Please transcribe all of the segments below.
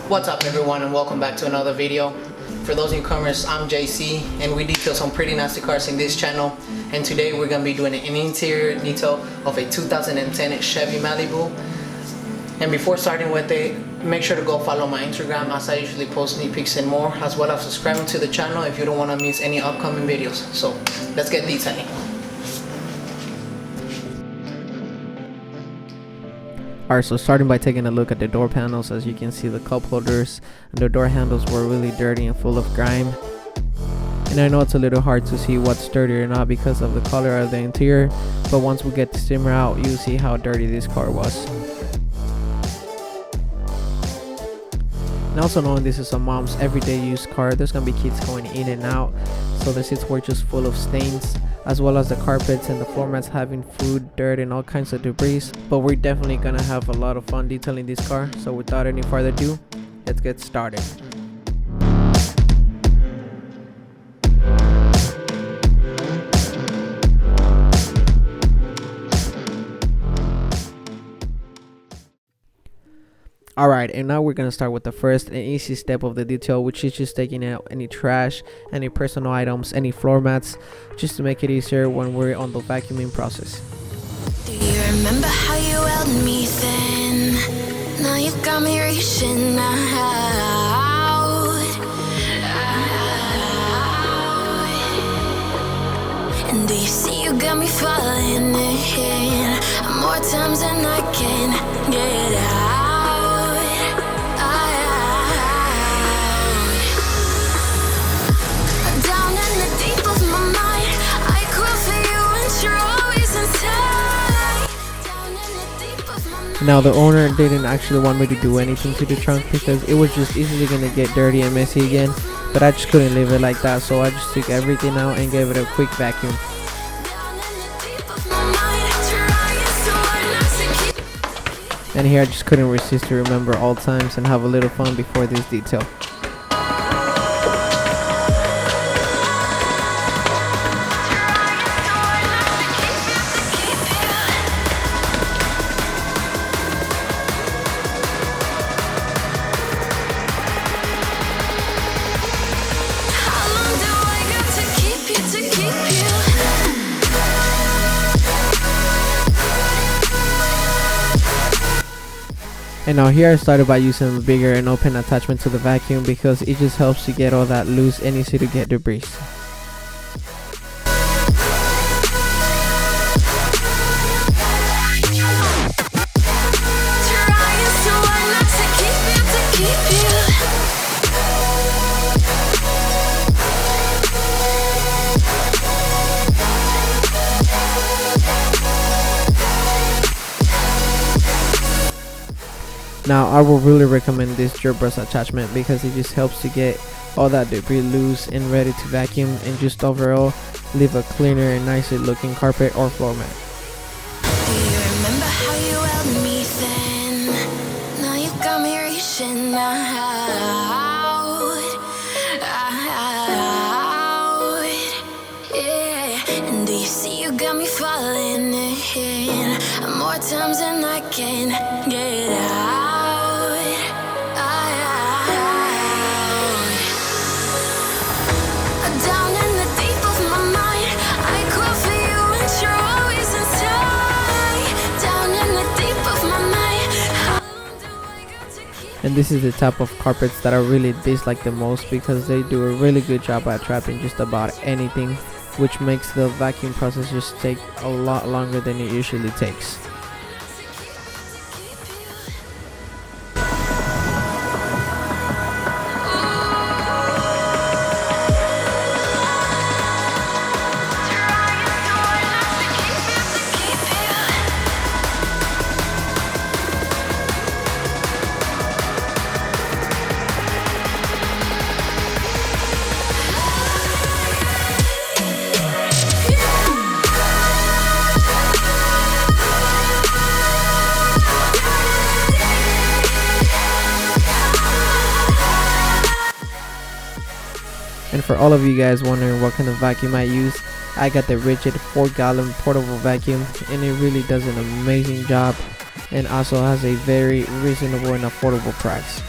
What's up everyone, and welcome back to another video. For those newcomers, I'm JC and we detail some pretty nasty cars in this channel, and today we're going to be doing an interior detail of a 2010 Chevy Malibu. And before starting with it, make sure to go follow my Instagram, as I usually post sneak peeks and more, as well as subscribing to the channel if you don't want to miss any upcoming videos. So let's get detailing. Alright, so starting by taking a look at the door panels. As you can see, the cup holders and the door handles were really dirty and full of grime. And I know it's a little hard to see what's dirty or not because of the color of the interior, but once we get the steamer out, you'll see how dirty this car was. And also, knowing this is a mom's everyday use car, there's gonna be kids going in and out, so the seats were just full of stains, as well as the carpets and the floor mats having food, dirt, and all kinds of debris. But we're definitely gonna have a lot of fun detailing this car, so without any further ado, let's get started. Alright, and now we're gonna start with the first and easy step of the detail, which is just taking out any trash, any personal items, any floor mats, just to make it easier when we're on the vacuuming process. Do you remember how you held me then? Now you got me reaching out. And do you see you got me falling in more times than I can get out? Now the owner didn't actually want me to do anything to the trunk because it was just easily gonna get dirty and messy again, but I just couldn't leave it like that, so I just took everything out and gave it a quick vacuum. And here I just couldn't resist to remember old times and have a little fun before this detail. And now here I started by using a bigger and open attachment to the vacuum because it just helps to get all that loose and easy to get debris. Now I will really recommend this jerk brush attachment because it just helps to get all that debris loose and ready to vacuum, and just overall leave a cleaner and nicer looking carpet or floor mat. Do you remember how you held me then? Now you got me reaching out. Yeah. And do you see you got me falling in more times than I can get out? And this is the type of carpets that I really dislike the most because they do a really good job at trapping just about anything, which makes the vacuum process just take a lot longer than it usually takes. And for all of you guys wondering what kind of vacuum I use, I got the rigid 4-gallon portable vacuum, and it really does an amazing job. and also has a very reasonable and affordable price.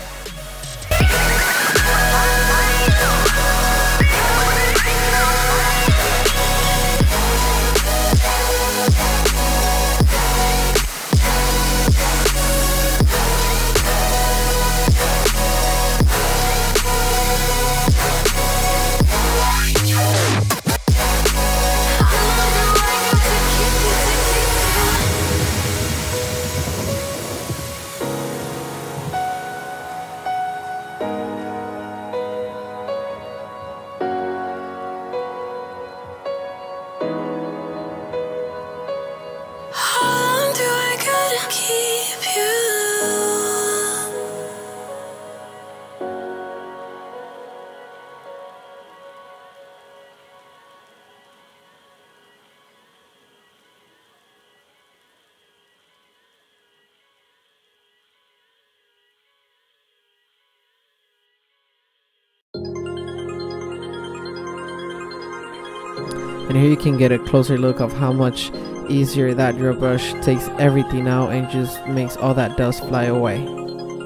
And here you can get a closer look of how much easier that drill brush takes everything out and just makes all that dust fly away,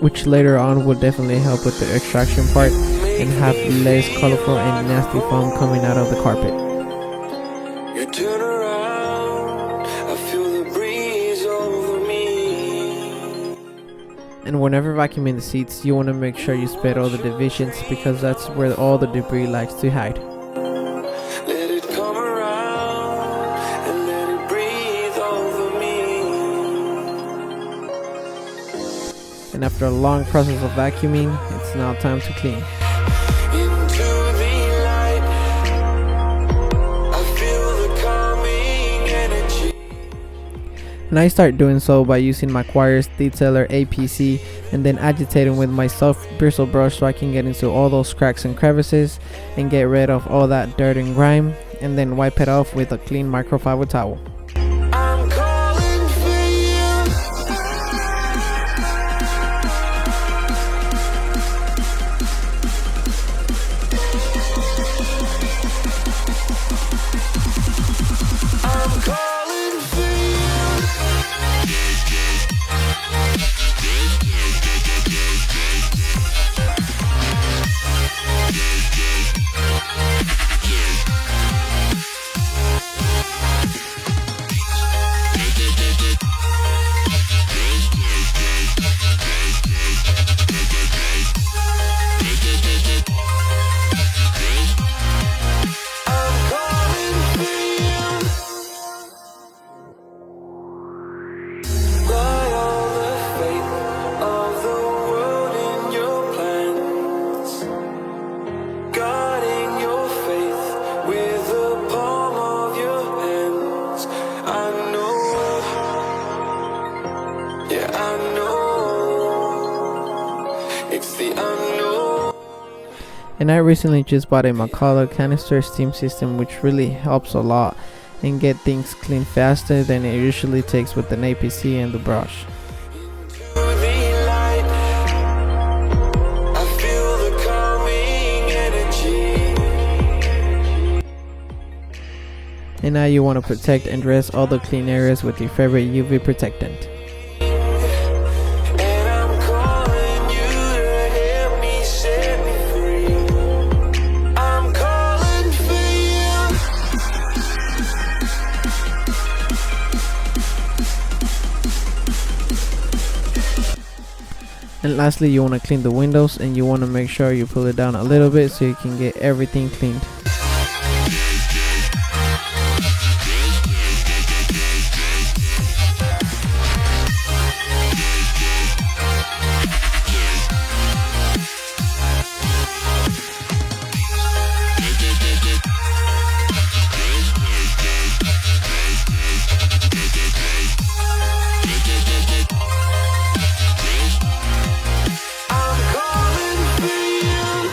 which later on will definitely help with the extraction part and have less colorful and nasty foam coming out of the carpet. You turn around, I feel the breeze over me. And whenever vacuuming the seats, you want to make sure you spread all the divisions, because that's where all the debris likes to hide. Let it come around and let it breathe over me. And after a long process of vacuuming, it's now time to clean. Into the light, I feel the calming energy. And I start doing so by using my Quartz Detailer APC and then agitating with my soft bristle brush so I can get into all those cracks and crevices and get rid of all that dirt and grime, and then wipe it off with a clean microfiber towel. I'm calling for you. I'm calling for you. I'm calling for you. By all the faith of the world in your plans, guarding your faith with the palm of your hands. I know, yeah, I know, it's the unknown. And I recently just bought a Macala canister steam system, which really helps a lot and get things clean faster than it usually takes with an APC and the brush. To the light, I feel the calming energy. And now you want to protect and dress all the clean areas with your favorite UV protectant. And I'm calling you to help me set me free. I'm calling for you. And lastly, you want to clean the windows, and you want to make sure you pull it down a little bit so you can get everything cleaned. I'm calling for you.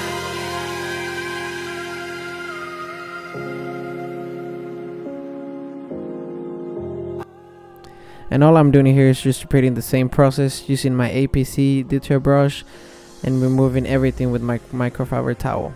And all I'm doing here is just repeating the same process using my APC detail brush and removing everything with my microfiber towel.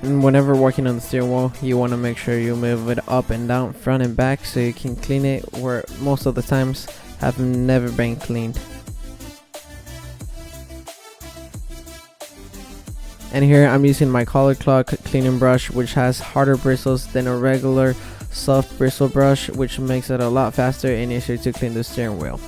And whenever working on the steering wheel, you want to make sure you move it up and down, front and back, so you can clean it, where most of the times have never been cleaned. And here I'm using my color clock cleaning brush, which has harder bristles than a regular soft bristle brush, which makes it a lot faster and easier to clean the steering wheel.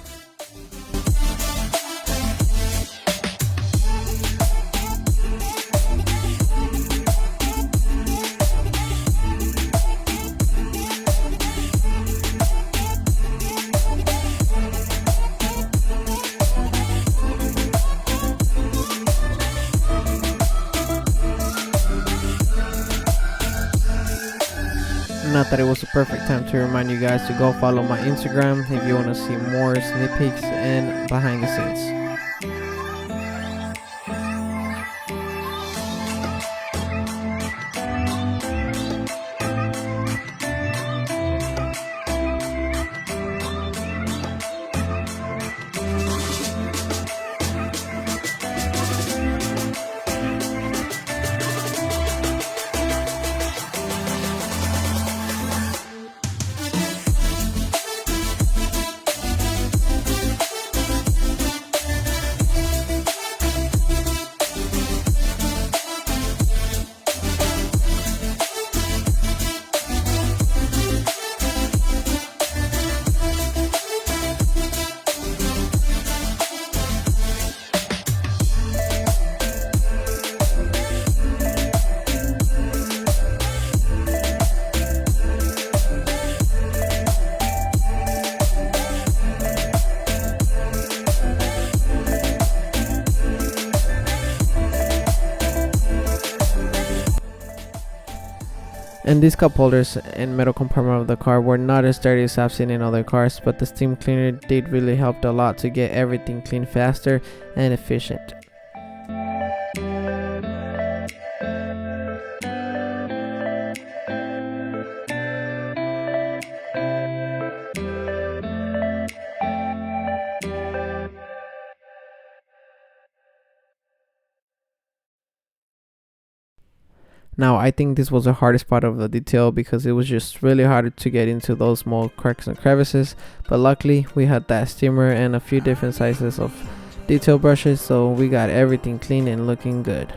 And I thought it was a perfect time to remind you guys to go follow my Instagram if you want to see more sneak peeks and behind the scenes. And these cup holders and metal compartment of the car were not as dirty as I've seen in other cars, but the steam cleaner did really help a lot to get everything clean faster and efficient. Now I think this was the hardest part of the detail because it was just really hard to get into those small cracks and crevices, but luckily we had that steamer and a few different sizes of detail brushes, so we got everything clean and looking good.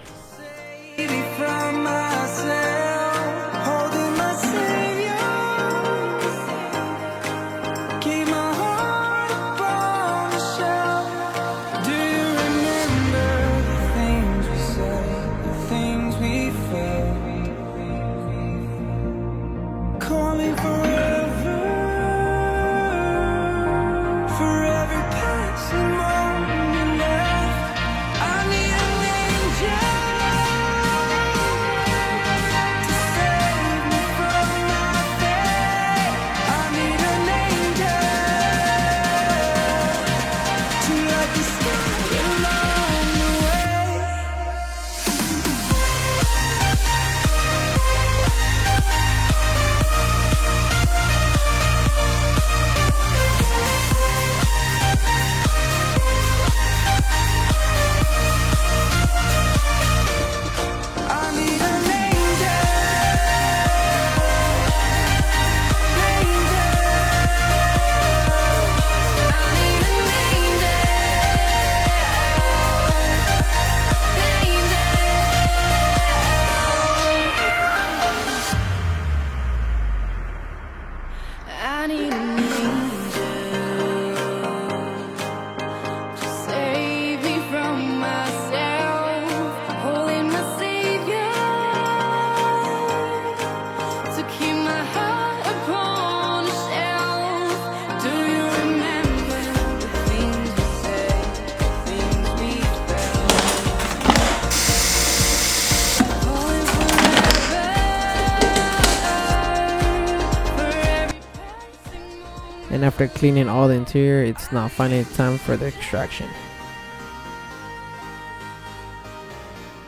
And after cleaning all the interior, it's now finally time for the extraction.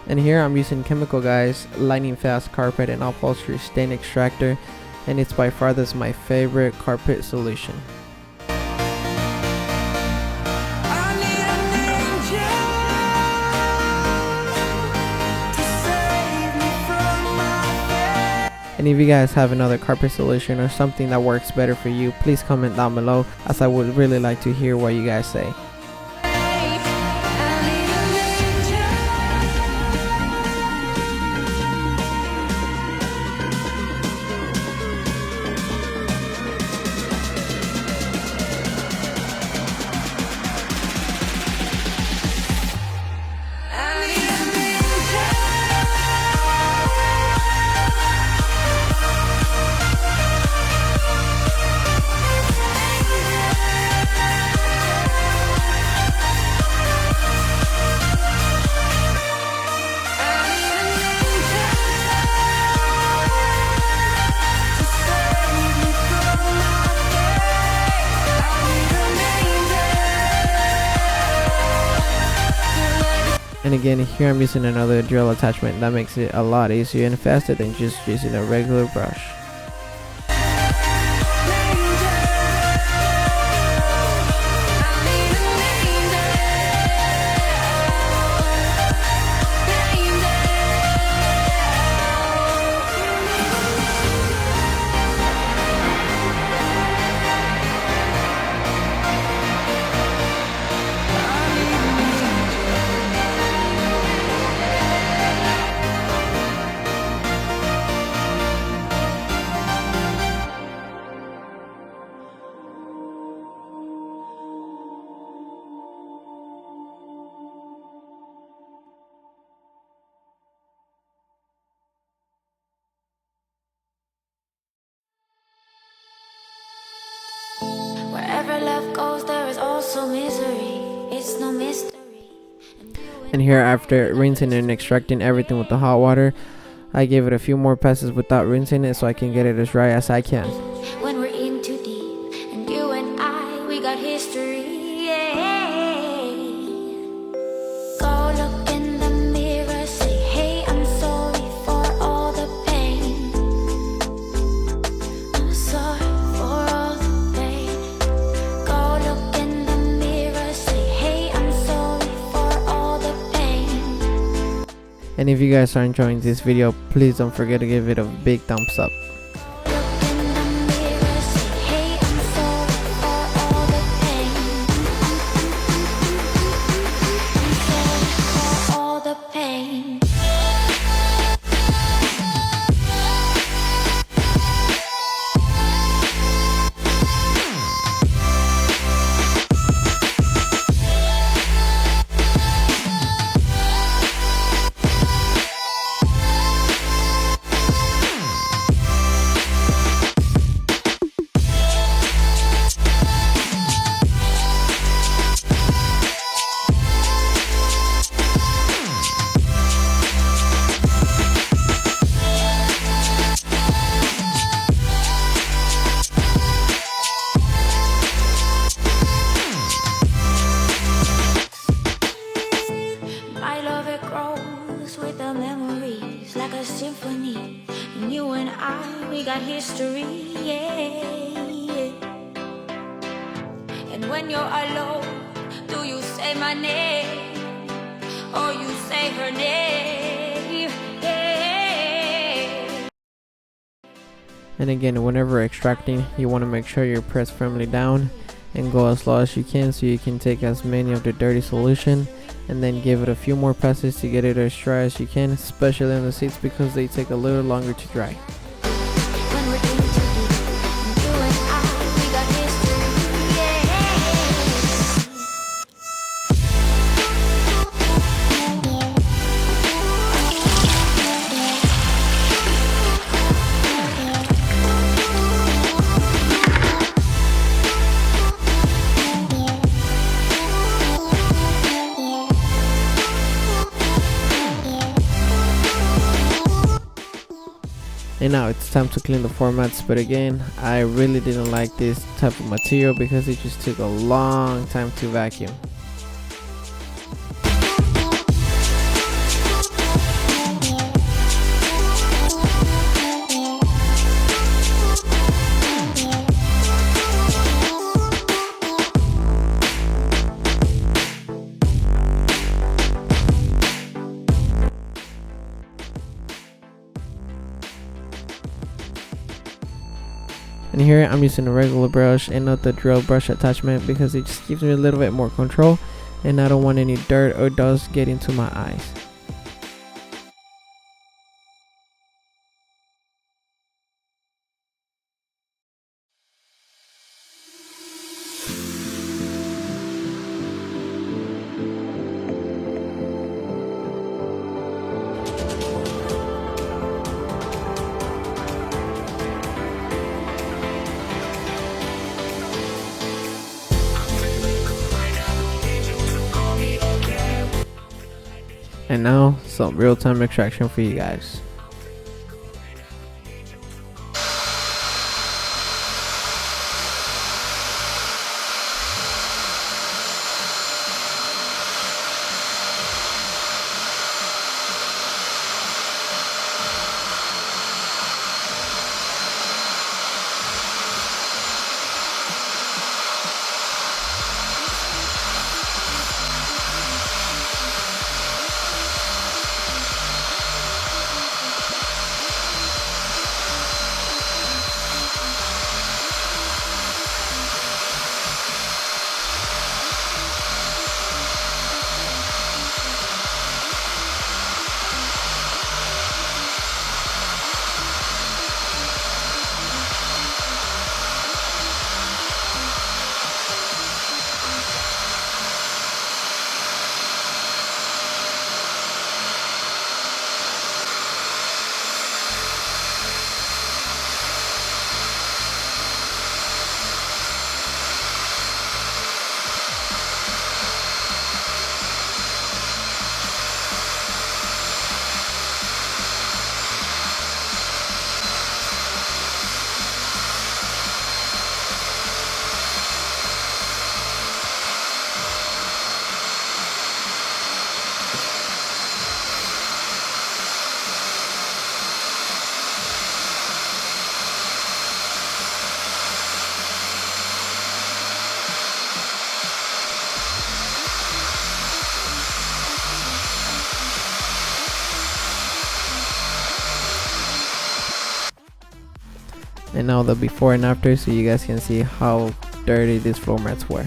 And here I'm using Chemical Guy's lightning fast carpet and upholstery stain extractor, and it's by far this my favorite carpet solution. To save me from my And if you guys have another carpet solution or something that works better for you, please comment down below, as I would really like to hear what you guys say. And again, here I'm using another drill attachment that makes it a lot easier and faster than just using a regular brush. Wherever love goes, there is also misery. It's no mystery. And here, after rinsing and extracting everything with the hot water, I gave it a few more passes without rinsing it so I can get it as dry as I can. When we're in too deep, and you and I, we got history. Yeah. Go look in the mirror, say, hey, I'm sorry for all the pain. I'm sorry for all the pain. Go look in the mirror, say, hey, I'm sorry for all the pain. And if you guys are enjoying this video, please don't forget to give it a big thumbs up. Symphony, and you and I, we got history, yeah. And when you're alone, do you say my name, or you say her name, yeah. And again, whenever extracting, you want to make sure you press firmly down and go as low as you can so you can take as many of the dirty solution, and then give it a few more passes to get it as dry as you can, especially on the seats because they take a little longer to dry. And now it's time to clean the floor mats, but again, I really didn't like this type of material because it just took a long time to vacuum. And here I'm using a regular brush and not the drill brush attachment because it just gives me a little bit more control and I don't want any dirt or dust getting to my eyes. And now some real-time extraction for you guys. And now the before and after so you guys can see how dirty these floor mats were.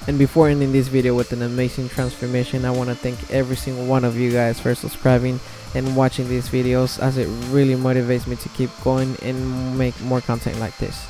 And before ending this video with an amazing transformation, I want to thank every single one of you guys for subscribing and watching these videos, as it really motivates me to keep going and make more content like this.